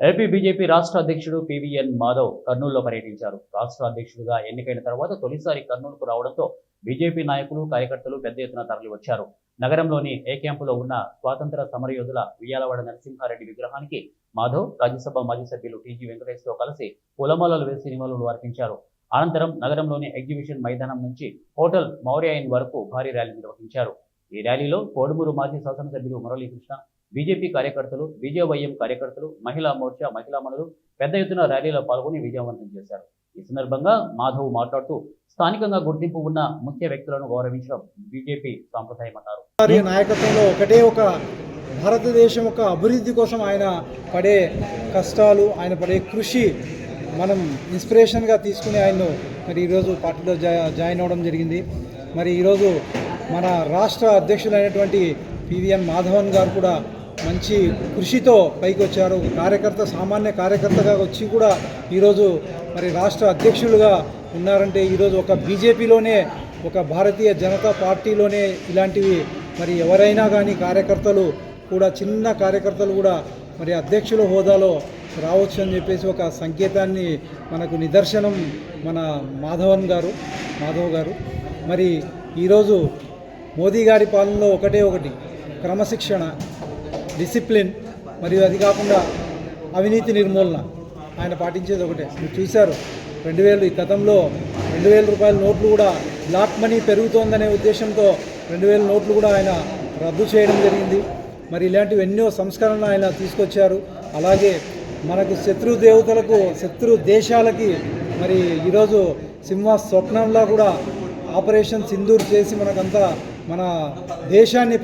AP BJP రాష్ట్ర అధ్యక్షుడు PVN Madhav కర్నూలులో పర్యటించారు. రాష్ట్ర అధ్యక్షుడిగా ఎన్నికైన తర్వాత తొలిసారి కర్నూలుకు రావడంతో బీజేపీ నాయకులు, కార్యకర్తలు పెద్ద ఎత్తున తరలివచ్చారు. నగరంలోని ఏ క్యాంపులో ఉన్న స్వాతంత్ర సమరయోధుల ఉయ్యాలవాడ నరసింహారెడ్డి విగ్రహానికి మాధవ్, రాజ్యసభ మాజీ సభ్యులు టీజీ వెంకటేష్తో కలిసి పూలమాలలు వేసి నివాళులు అర్పించారు. అనంతరం నగరంలోని ఎగ్జిబిషన్ మైదానం నుంచి హోటల్ మౌర్య ఇన్ వరకు భారీ ర్యాలీ నిర్వహించారు. ఈ ర్యాలీలో కోడుమూరు మాజీ శాసనసభ్యులు మురళీకృష్ణ, బీజేపీ కార్యకర్తలు, బీజేవైఎం కార్యకర్తలు, మహిళా మోర్చా మహిళామణులు పెద్ద ఎత్తున ర్యాలీలో పాల్గొని విజయవంతం చేశారు. ఈ సందర్భంగా మాధవ్ మాట్లాడుతూ స్థానికంగా గుర్తింపు ఉన్న ముఖ్య వ్యక్తులను గౌరవించడం బీజేపీ సాంప్రదాయమన్నారు. నాయకత్వంలో ఒక భారతదేశం యొక్క అభివృద్ధి కోసం ఆయన పడే కష్టాలు, ఆయన పడే కృషి మనం ఇన్స్పిరేషన్గా తీసుకుని ఆయన్ను మరి ఈరోజు పార్టీలో జాయిన్ అవ్వడం జరిగింది. మరి ఈరోజు మన రాష్ట్ర అధ్యక్షులైనటువంటి పీవీఎన్ మాధవన్ గారు కూడా మంచి కృషితో పైకి వచ్చారు. కార్యకర్త, సామాన్య కార్యకర్తగా వచ్చి కూడా ఈరోజు మరి రాష్ట్ర అధ్యక్షులుగా ఉన్నారంటే ఈరోజు ఒక బీజేపీలోనే, ఒక భారతీయ జనతా పార్టీలోనే ఇలాంటివి మరి ఎవరైనా కానీ కార్యకర్తలు కూడా, చిన్న కార్యకర్తలు కూడా మరి అధ్యక్షుల హోదాలో రావచ్చు అని చెప్పేసి ఒక సంకేతాన్ని మనకు నిదర్శనం మన మాధవ్ గారు. మరి ఈరోజు మోదీ గారి పాలనలో ఒకటి క్రమశిక్షణ, డిసిప్లిన్, మరియు అది కాకుండా అవినీతి నిర్మూలన ఆయన పాటించేది ఒకటే. మీరు చూశారు, 2000 గతంలో 2000 రూపాయల నోట్లు కూడా బ్లాక్ మనీ పెరుగుతోందనే ఉద్దేశంతో 2000 నోట్లు కూడా ఆయన రద్దు చేయడం జరిగింది. మరి ఇలాంటివి ఎన్నో సంస్కరణలు ఆయన తీసుకొచ్చారు. అలాగే మనకు శత్రు దేవతలకు, శత్రు దేశాలకి మరి ఈరోజు సింహ స్వప్నంలా కూడా ఆపరేషన్ సింధూర్ చేసి మనకంతా మన దేశాన్ని